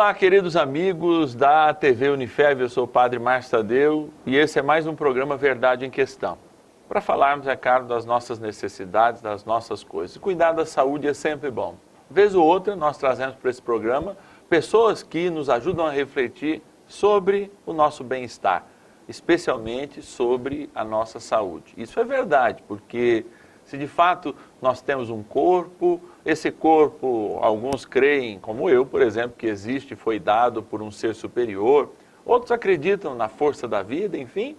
Olá, queridos amigos da TV Unifev, eu sou o Padre Márcio Tadeu e esse é mais um programa Verdade em Questão. Para falarmos, é claro, das nossas necessidades, das nossas coisas. Cuidar da saúde é sempre bom. Vez ou outra, nós trazemos para esse programa pessoas que nos ajudam a refletir sobre o nosso bem-estar, especialmente sobre a nossa saúde. Isso é verdade, porque se de fato nós temos um corpo, esse corpo, alguns creem, como eu, por exemplo, que existe, foi dado por um ser superior, outros acreditam na força da vida, enfim,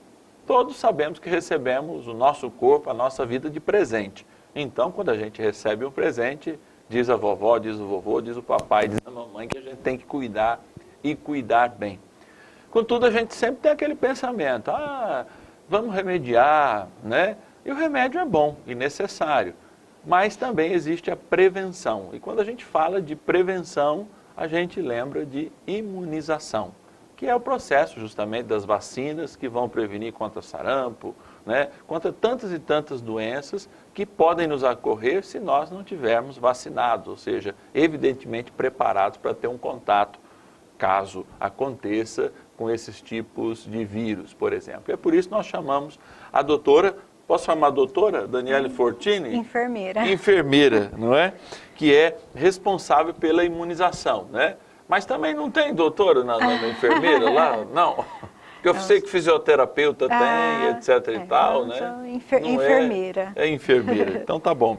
todos sabemos que recebemos o nosso corpo, a nossa vida de presente. Então, quando a gente recebe um presente, diz a vovó, diz o vovô, diz o papai, diz a mamãe que a gente tem que cuidar e cuidar bem. Contudo, a gente sempre tem aquele pensamento, vamos remediar, né? E o remédio é bom e necessário, mas também existe a prevenção. E quando a gente fala de prevenção, a gente lembra de imunização, que é o processo justamente das vacinas que vão prevenir contra sarampo, né? Contra tantas e tantas doenças que podem nos ocorrer se nós não tivermos vacinados, ou seja, evidentemente preparados para ter um contato, caso aconteça, com esses tipos de vírus, por exemplo. E é por isso que nós chamamos a doutora, posso chamar a doutora Daniele Fortini? Enfermeira. Enfermeira, não é? Que é responsável pela imunização, né? Mas também não tem doutora na enfermeira lá? Não. Porque eu sei que fisioterapeuta tem, etc e tal, né? Enfermeira. É enfermeira, então tá bom.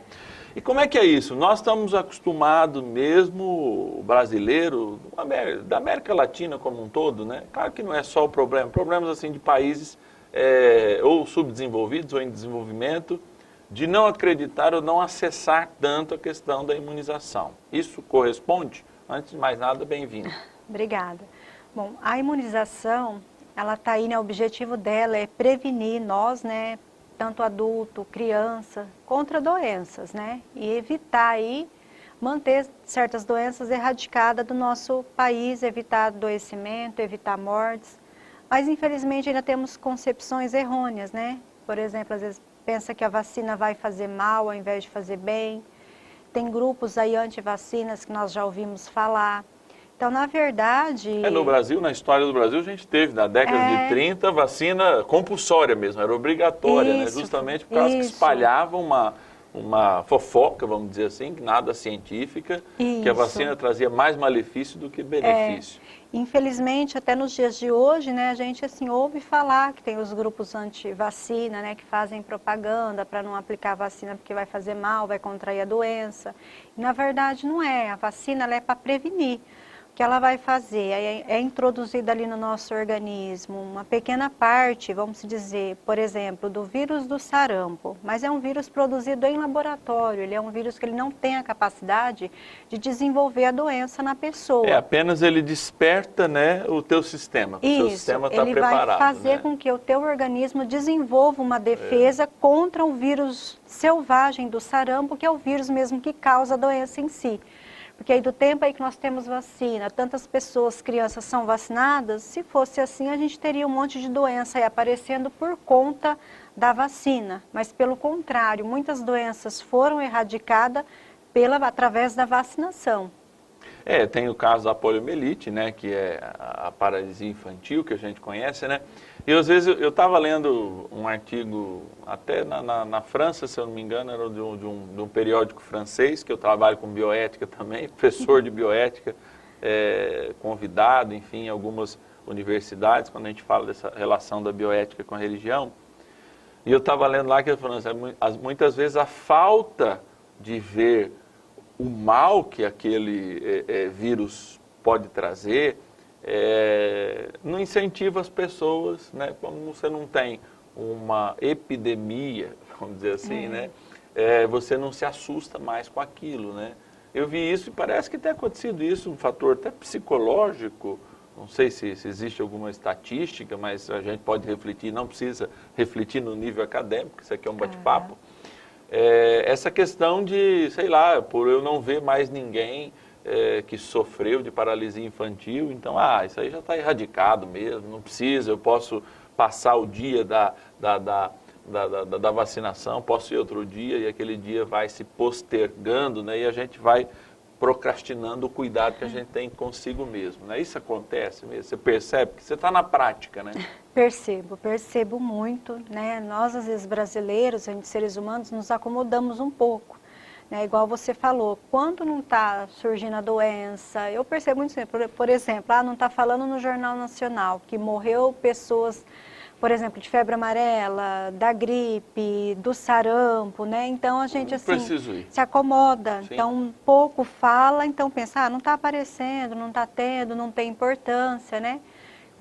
E como é que é isso? Nós estamos acostumados mesmo, o brasileiro, da América Latina como um todo, né? Claro que não é só o problema, problemas assim de países ou subdesenvolvidos ou em desenvolvimento, de não acreditar ou não acessar tanto a questão da imunização. Isso corresponde? Antes de mais nada, bem-vindo. Obrigada. Bom, a imunização, ela está aí, né? O objetivo dela é prevenir nós, né? Tanto adulto, criança, contra doenças, né? E evitar aí, manter certas doenças erradicadas do nosso país, evitar adoecimento, evitar mortes. Mas, infelizmente, ainda temos concepções errôneas, né? Por exemplo, às vezes pensa que a vacina vai fazer mal ao invés de fazer bem. Tem grupos aí anti-vacinas que nós já ouvimos falar. Então, na verdade... No Brasil, na história do Brasil, a gente teve, na década de 30, vacina compulsória mesmo, era obrigatória, né? Justamente por causa que espalhava uma fofoca, vamos dizer assim, nada científica, que a vacina trazia mais malefício do que benefício. Infelizmente, até nos dias de hoje, né, a gente assim, ouve falar que tem os grupos anti-vacina, né, que fazem propaganda para não aplicar a vacina porque vai fazer mal, vai contrair a doença. E, na verdade, não é. A vacina ela é para prevenir. O que ela vai fazer é introduzida ali no nosso organismo uma pequena parte, vamos dizer, por exemplo, do vírus do sarampo, mas é um vírus produzido em laboratório, ele é um vírus que ele não tem a capacidade de desenvolver a doença na pessoa. Apenas ele desperta, né, o teu sistema, o seu sistema está preparado. Ele vai fazer com que o teu organismo desenvolva uma defesa contra o vírus selvagem do sarampo, que é o vírus mesmo que causa a doença em si. Porque aí do tempo aí que nós temos vacina, tantas pessoas, crianças são vacinadas, se fosse assim a gente teria um monte de doença aí aparecendo por conta da vacina. Mas pelo contrário, muitas doenças foram erradicadas através da vacinação. Tem o caso da poliomielite, né, que é a paralisia infantil que a gente conhece, né? E às vezes eu estava lendo um artigo, até na França, se eu não me engano, era de um periódico francês, que eu trabalho com bioética também, professor de bioética, convidado, enfim, em algumas universidades, quando a gente fala dessa relação da bioética com a religião. E eu estava lendo lá que ele falou assim, muitas vezes a falta de ver o mal que aquele vírus pode trazer, não incentiva as pessoas, né? Como você não tem uma epidemia, vamos dizer assim, né? Você não se assusta mais com aquilo, né? Eu vi isso e parece que tem acontecido isso, um fator até psicológico, não sei se existe alguma estatística, mas a gente pode refletir, não precisa refletir no nível acadêmico, isso aqui é um bate-papo. Essa questão de, sei lá, por eu não ver mais ninguém que sofreu de paralisia infantil, então, isso aí já está erradicado mesmo, não precisa, eu posso passar o dia da vacinação, posso ir outro dia e aquele dia vai se postergando, né, e a gente vai procrastinando o cuidado que a gente tem consigo mesmo, né? Isso acontece mesmo? Você percebe que você está na prática, né? Percebo muito, né? Nós, às vezes, brasileiros, a gente, seres humanos, nos acomodamos um pouco, né? Igual você falou, quando não está surgindo a doença, eu percebo muito isso. Por exemplo, não está falando no Jornal Nacional que morreu pessoas, por exemplo, de febre amarela, da gripe, do sarampo, né? Então a gente assim se acomoda. Sim. Então pouco fala, então pensa, não está aparecendo, não está tendo, não tem importância, né?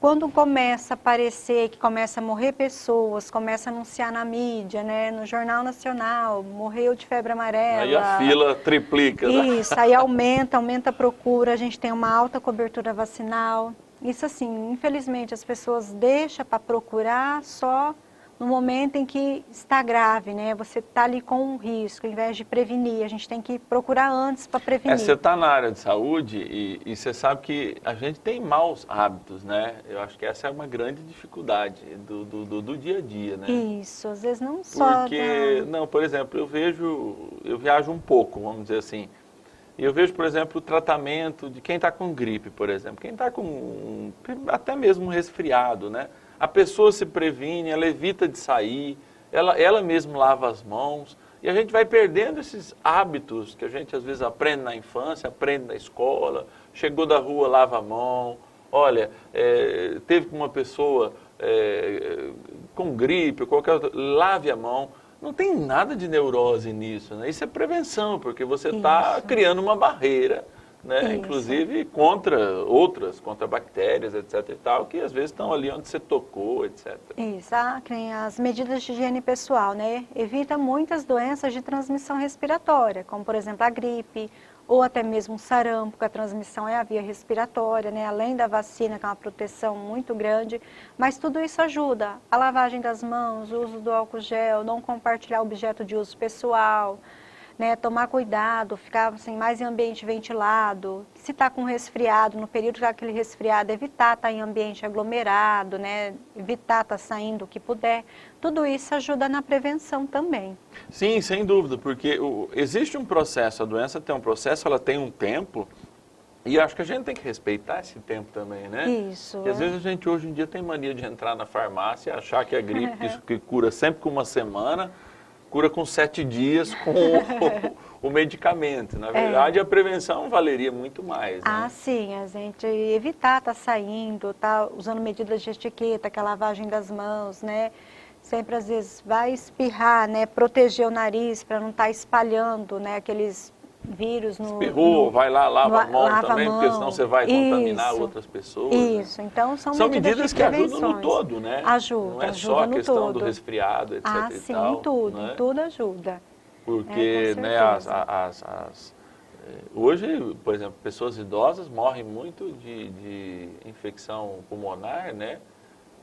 Quando começa a aparecer, que começa a morrer pessoas, começa a anunciar na mídia, né? No Jornal Nacional, morreu de febre amarela. Aí a fila triplica, né? Isso, aí aumenta a procura, a gente tem uma alta cobertura vacinal. Isso assim, infelizmente as pessoas deixam para procurar só no momento em que está grave, né? Você está ali com um risco, ao invés de prevenir, a gente tem que procurar antes para prevenir. Você está na área de saúde e você sabe que a gente tem maus hábitos, né? Eu acho que essa é uma grande dificuldade do dia a dia, né? Isso, às vezes não só... Porque, não, por exemplo, eu viajo um pouco, vamos dizer assim, e eu vejo, por exemplo, o tratamento de quem está com gripe, por exemplo. Quem está com até mesmo um resfriado, né? A pessoa se previne, ela evita de sair, ela mesma lava as mãos. E a gente vai perdendo esses hábitos que a gente às vezes aprende na infância, aprende na escola. Chegou da rua, lava a mão. Olha, teve uma pessoa com gripe, qualquer outra, lave a mão. Não tem nada de neurose nisso, né? Isso é prevenção, porque você está criando uma barreira, né? Inclusive contra outras, contra bactérias, etc. e tal, que às vezes estão ali onde você tocou, etc. Isso, as medidas de higiene pessoal, né? Evita muitas doenças de transmissão respiratória, como por exemplo a gripe, ou até mesmo o sarampo, que a transmissão é a via respiratória, né? Além da vacina, que é uma proteção muito grande, mas tudo isso ajuda. A lavagem das mãos, o uso do álcool gel, não compartilhar objeto de uso pessoal, né? Tomar cuidado, ficar assim, mais em ambiente ventilado. Se está com resfriado, no período que aquele resfriado, evitar estar em ambiente aglomerado, né? Evitar estar saindo o que puder. Tudo isso ajuda na prevenção também. Sim, sem dúvida, porque existe um processo, a doença tem um processo, ela tem um tempo, e acho que a gente tem que respeitar esse tempo também, né? Isso. Porque às vezes a gente hoje em dia tem mania de entrar na farmácia e achar que a gripe que cura sempre com uma semana, cura com 7 dias com o medicamento. Na verdade, a prevenção valeria muito mais, né? Ah, sim, a gente evitar estar saindo, estar usando medidas de etiqueta, que é a lavagem das mãos, né? Sempre, às vezes, vai espirrar, né? Proteger o nariz para não estar espalhando, né? Aqueles vírus no... Espirrou, vai lá, lava a mão lava também, porque senão você vai contaminar outras pessoas. Isso, né? Então são medidas que ajudam no todo, né? Ajuda, não é só a questão do resfriado, etc. Ah, sim, em tudo, né? tudo ajuda. Porque, né, hoje, por exemplo, pessoas idosas morrem muito de infecção pulmonar, né?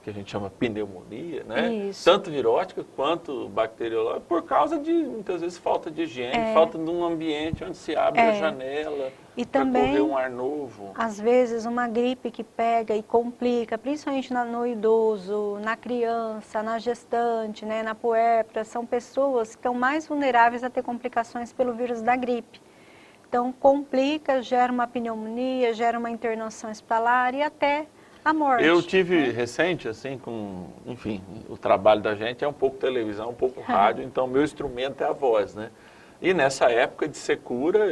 Que a gente chama pneumonia, né? Isso. Tanto virótica quanto bacteriológica, por causa de, muitas vezes, falta de higiene, falta de um ambiente onde se abre a janela para correr um ar novo. Às vezes, uma gripe que pega e complica, principalmente no idoso, na criança, na gestante, né, na puérpera, são pessoas que estão mais vulneráveis a ter complicações pelo vírus da gripe. Então, complica, gera uma pneumonia, gera uma internação hospitalar e até a morte. Eu tive recente, assim, enfim, o trabalho da gente é um pouco televisão, um pouco rádio, então meu instrumento é a voz, né? E nessa época de secura,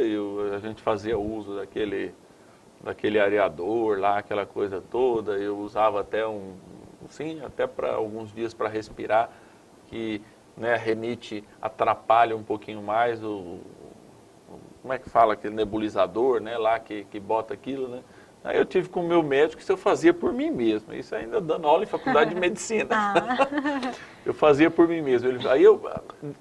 a gente fazia uso daquele areador lá, aquela coisa toda, eu usava até até para alguns dias para respirar, que, né, a rinite atrapalha um pouquinho mais como é que fala, aquele nebulizador, né, lá que bota aquilo, né? Aí eu tive com o meu médico que isso eu fazia por mim mesmo, isso ainda dando aula em faculdade de medicina. Eu fazia por mim mesmo.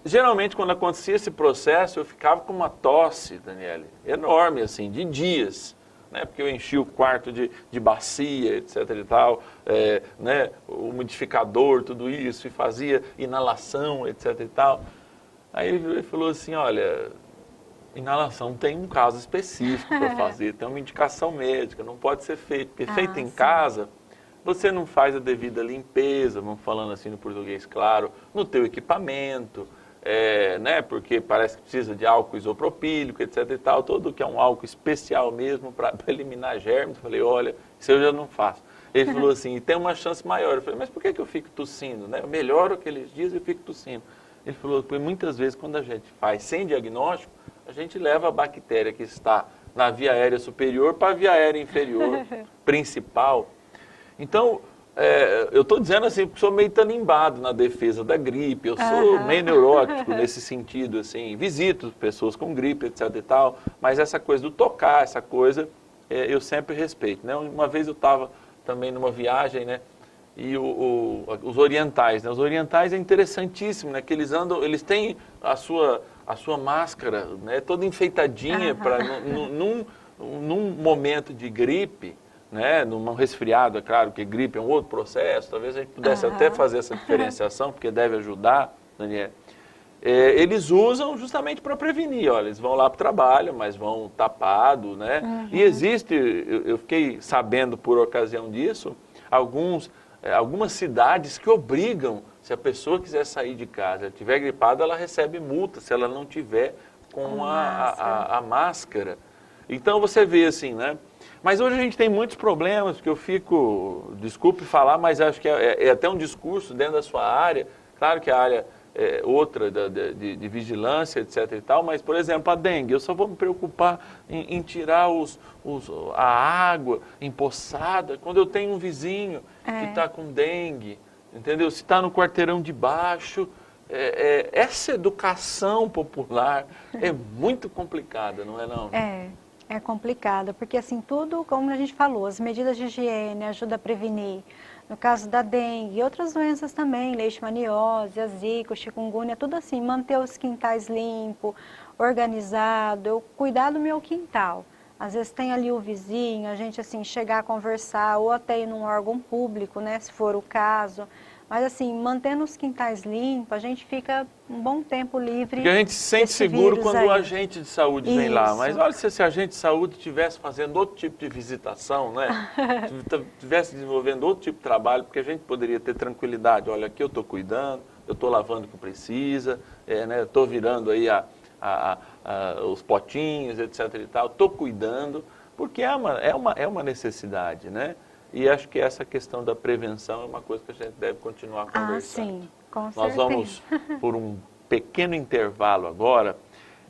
Geralmente quando acontecia esse processo, eu ficava com uma tosse, Daniele, enorme assim, de dias, né? Porque eu enchia o quarto de bacia, etc e tal, né? O umidificador, tudo isso, e fazia inalação, etc e tal. Aí ele falou assim, olha... Inalação tem um caso específico para fazer, tem uma indicação médica, não pode ser feito, porque feito em casa, você não faz a devida limpeza, vamos falando assim no português claro, no teu equipamento, né, porque parece que precisa de álcool isopropílico, etc e tal, todo que é um álcool especial mesmo para eliminar germes. Eu falei, olha, isso eu já não faço. Ele falou assim, e tem uma chance maior. Eu falei, mas por que eu fico tossindo? Né? Eu melhoro aqueles dias e eu fico tossindo. Ele falou, porque muitas vezes quando a gente faz sem diagnóstico, a gente leva a bactéria que está na via aérea superior para a via aérea inferior principal. Então, eu estou dizendo assim, porque sou meio tanimbado na defesa da gripe, eu sou meio neurótico nesse sentido, assim, visito pessoas com gripe, etc e tal, mas essa coisa do tocar, essa coisa, eu sempre respeito, né? Uma vez eu estava também numa viagem, né? E os orientais, né? Os orientais é interessantíssimo, né? Que eles têm a sua máscara, né? Toda enfeitadinha para num momento de gripe, né? Num resfriado, é claro que gripe é um outro processo, talvez a gente pudesse até fazer essa diferenciação, porque deve ajudar, Daniela. Eles usam justamente para prevenir, olha, eles vão lá para o trabalho, mas vão tapado, né? E existe, eu fiquei sabendo por ocasião disso, algumas cidades que obrigam, se a pessoa quiser sair de casa, ela estiver gripada, ela recebe multa se ela não tiver com a máscara. Então você vê assim, né? Mas hoje a gente tem muitos problemas, porque eu fico, desculpe falar, mas acho que é até um discurso dentro da sua área, claro que a área outra de vigilância, etc e tal, mas, por exemplo, a dengue, eu só vou me preocupar em tirar a água empoçada quando eu tenho um vizinho que está com dengue, entendeu? Se está no quarteirão de baixo, essa educação popular é muito complicada, não é não? É complicado, porque assim, tudo, como a gente falou, as medidas de higiene ajudam a prevenir. No caso da dengue e outras doenças também, leishmaniose, a zika, chikungunya, tudo assim, manter os quintais limpos, organizado, eu cuidar do meu quintal. Às vezes tem ali o vizinho, a gente assim, chegar a conversar, ou até ir num órgão público, né, se for o caso. Mas assim, mantendo os quintais limpos, a gente fica um bom tempo livre. Porque a gente se sente seguro quando o agente de saúde vem lá. Mas olha, se esse agente de saúde estivesse fazendo outro tipo de visitação, né? Estivesse desenvolvendo outro tipo de trabalho, porque a gente poderia ter tranquilidade. Olha, aqui eu estou cuidando, eu estou lavando o que precisa, né? Estou virando aí os potinhos, etc e tal, estou cuidando, porque é uma necessidade, né? E acho que essa questão da prevenção é uma coisa que a gente deve continuar conversando. Sim, com Nós certeza. vamos por um pequeno intervalo agora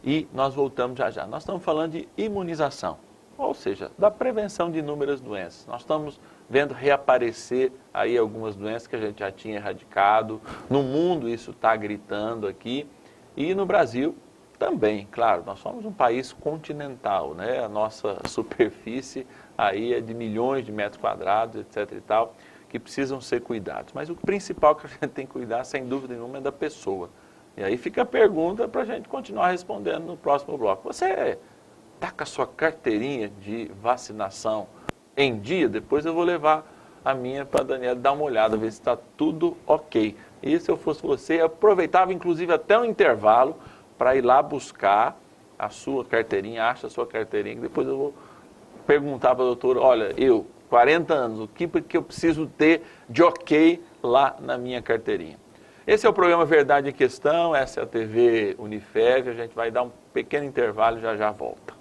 e nós voltamos já já. Nós estamos falando de imunização, ou seja, da prevenção de inúmeras doenças. Nós estamos vendo reaparecer aí algumas doenças que a gente já tinha erradicado. No mundo isso está gritando aqui e no Brasil também, claro. Nós somos um país continental, né? A nossa superfície aí é de milhões de metros quadrados, etc e tal, que precisam ser cuidados. Mas o principal que a gente tem que cuidar, sem dúvida nenhuma, é da pessoa. E aí fica a pergunta para a gente continuar respondendo no próximo bloco. Você está com a sua carteirinha de vacinação em dia? Depois eu vou levar a minha para a Daniela dar uma olhada, ver se está tudo ok. E se eu fosse você, eu aproveitava inclusive até o intervalo para ir lá buscar a sua carteirinha, acha a sua carteirinha, que depois eu vou perguntar para a doutora, olha, 40 anos, o que eu preciso ter de ok lá na minha carteirinha? Esse é o programa Verdade em Questão, essa é a TV Unifev, a gente vai dar um pequeno intervalo e já volta.